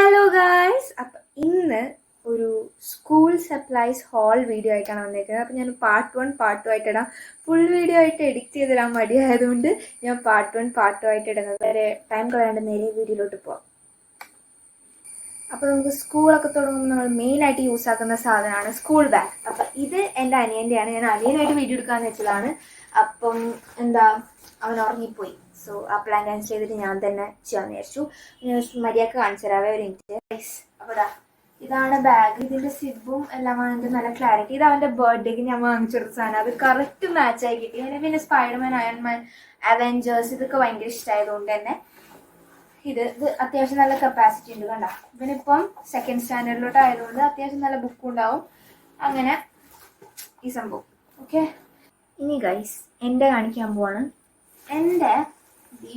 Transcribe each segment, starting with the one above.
Hello guys, അപ്പം ഇന്ന് ഒരു സ്കൂൾ സപ്ലൈസ് ഹോൾ വീഡിയോ ആയിട്ടാണ് വന്നേക്കുന്നത്. അപ്പം ഞാൻ പാർട്ട് 1 പാർട്ട് 2 ആയിട്ട് ഇടാം. ഫുൾ വീഡിയോ ആയിട്ട് എഡിറ്റ് ചെയ്തിടാൻ മടിയായതുകൊണ്ട് ഞാൻ പാർട്ട് 1 പാർട്ട് 2 ആയിട്ട് ഇടുന്നത്. വരെ ടൈം കളയാണ്ട് നേരെ വീഡിയോയിലോട്ട് പോവാം. അപ്പോൾ നമുക്ക് സ്കൂളൊക്കെ തുടങ്ങുമ്പോൾ നമ്മൾ മെയിനായിട്ട് യൂസ് ആക്കുന്ന സാധനമാണ് സ്കൂൾ ബാഗ്. അപ്പം ഇത് എൻ്റെ അനിയൻ്റെയാണ്. ഞാൻ അനിയനായിട്ട് വീഡിയോ എടുക്കാമെന്ന് വെച്ചതാണ്. അപ്പം അവൻ ഉറങ്ങിപ്പോയി. സോ ആ പ്ലാൻ ക്യാൻസൽ ചെയ്തിട്ട് ഞാൻ തന്നെ ചെയ്യാമെന്ന് വിചാരിച്ചു. മര്യാദക്ക് കാണിച്ചു തരാവേ ഒരു മിനിറ്റ്. അപ്പോൾ ഇതാണ് ബാഗ്. ഇതിൻ്റെ സിബും എല്ലാം അതിൻ്റെ നല്ല ക്ലാരിറ്റി. ഇത് അവൻ്റെ ബർത്ത്ഡേക്ക് ഞാൻ വാങ്ങിച്ചെടുത്ത സാധനം. അത് കറക്റ്റ് മാച്ചായി കിട്ടി. അതിന് പിന്നെ സ്പൈഡർമാൻ, അയൺമാൻ, അവെഞ്ചേഴ്സ് ഇതൊക്കെ ഭയങ്കര ഇഷ്ടമായതുകൊണ്ട് തന്നെ ഇത് അത്യാവശ്യം നല്ല കപ്പാസിറ്റി ഉണ്ട്. കണ്ട, ഇവനിപ്പം സെക്കൻഡ് സ്റ്റാൻഡേർഡിലോട്ട് ആയതുകൊണ്ട് അത്യാവശ്യം നല്ല ബുക്കും ഉണ്ടാവും. അങ്ങനെ ഈ സംഭവം ഓക്കെ. ഇനി ഗൈസ് എൻ്റെ കാണിക്കാൻ പോവാണ്. എൻ്റെ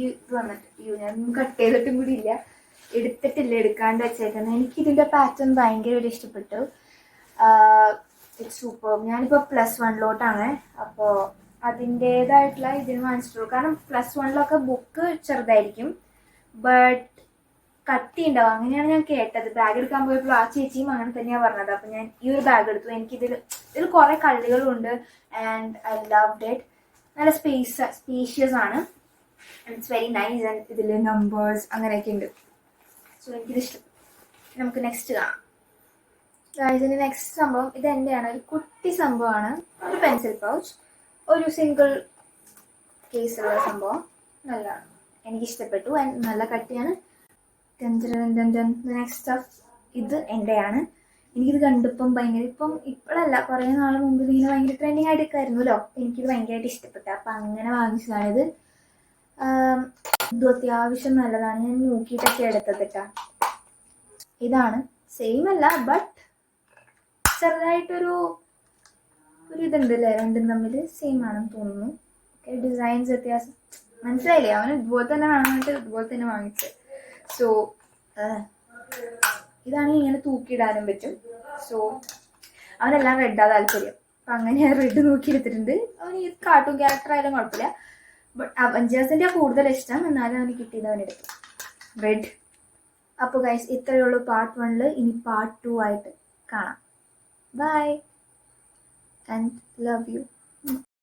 ഇത് വന്നിട്ട് ഞാൻ കട്ട് ചെയ്തിട്ടും കൂടി ഇല്ല, എടുത്തിട്ടില്ല, എടുക്കാണ്ട് വെച്ചേക്കുന്നത്. എനിക്കിതിൻ്റെ പാറ്റേൺ ഭയങ്കര ഇഷ്ടപ്പെട്ടു. It's super. ഞാനിപ്പോൾ +1 അപ്പോൾ അതിൻ്റേതായിട്ടുള്ള ഇതിന് വാങ്ങിച്ചിട്ടുള്ളൂ. കാരണം +1 ബുക്ക് ചെറുതായിരിക്കും, ബട്ട് കട്ടി ഉണ്ടാവും. അങ്ങനെയാണ് ഞാൻ കേട്ടത്. ബാഗ് എടുക്കാൻ പോയപ്പോൾ ആ ചേച്ചിയും അങ്ങനെ തന്നെയാണ് പറഞ്ഞത്. അപ്പം ഞാൻ ഈ ഒരു ബാഗ് എടുത്തു. ഇതിൽ കുറേ കള്ളികളുണ്ട് ആൻഡ് ഐ ലവ്ഡ് ഇറ്റ്. നല്ല സ്പേഷ്യസ് ആണ്. It's very nice. ആൻഡ് ഇതിൽ നമ്പേഴ്സ് അങ്ങനെയൊക്കെ ഉണ്ട്. സോ എനിക്കിത് ഇഷ്ടപ്പെട്ടു. നമുക്ക് നെക്സ്റ്റ് കാണാം. ഇതിൻ്റെ നെക്സ്റ്റ് സംഭവം ഇത് എൻ്റെയാണ്. ഒരു കുട്ടി സംഭവമാണ്. ഒരു പെൻസിൽ പൗച്ച്, ഒരു സിംഗിൾ കേസുള്ള സംഭവം. നല്ലതാണ്, എനിക്കിഷ്ടപ്പെട്ടു. ആൻഡ് നല്ല കട്ടിയാണ്. നെക്സ്റ്റ് ഇത് എൻ്റെയാണ്. എനിക്കിത് കണ്ടപ്പം ഇപ്പോഴല്ല, കുറേ നാൾ മുമ്പ് ഇങ്ങനെ ഭയങ്കര ട്രെൻഡിങ് ആയിട്ടൊക്കെയായിരുന്നല്ലോ. എനിക്കിത് ഭയങ്കരമായിട്ട് ഇഷ്ടപ്പെട്ടു. അപ്പം അങ്ങനെ വാങ്ങിച്ചതാണിത്. ഇതും അത്യാവശ്യം നല്ലതാണ്. ഞാൻ നോക്കിയിട്ടൊക്കെ എടുത്തത് കേട്ടോ. ഇതാണ് സെയിം അല്ല, ബട്ട് ചെറുതായിട്ടൊരു ഇതുണ്ട് അല്ലേ, രണ്ടും തമ്മിൽ സെയിം ആണെന്ന് തോന്നുന്നു. ഓക്കെ, ഡിസൈൻസ് വ്യത്യാസം മനസ്സിലായില്ലേ. അവന് ഇതുപോലെ തന്നെ വാങ്ങിയിട്ട് ഇതുപോലെ തന്നെ വാങ്ങിച്ചത്. സോ ഇതാണെങ്കിൽ ഇങ്ങനെ തൂക്കിയിടാനും പറ്റും. സോ അവനെല്ലാം റെഡാ താല്പര്യം. അപ്പം അങ്ങനെ ഞാൻ റെഡ് നോക്കിയെടുത്തിട്ടുണ്ട്. അവന് ഈ കാർട്ടൂൺ ക്യാരക്ടർ ആയാലും കുഴപ്പമില്ല, ബട്ട് അവഞ്ചേഴ്സിൻ്റെ കൂടുതൽ ഇഷ്ടം. എന്നാലും അവന് കിട്ടിയത് അവനെടുത്തു റെഡ്. അപ്പോൾ ഗൈസ് ഇത്രയേ ഉള്ളൂ പാർട്ട് 1. ഇനി പാർട്ട് 2 ആയിട്ട് കാണാം. Bye and love U.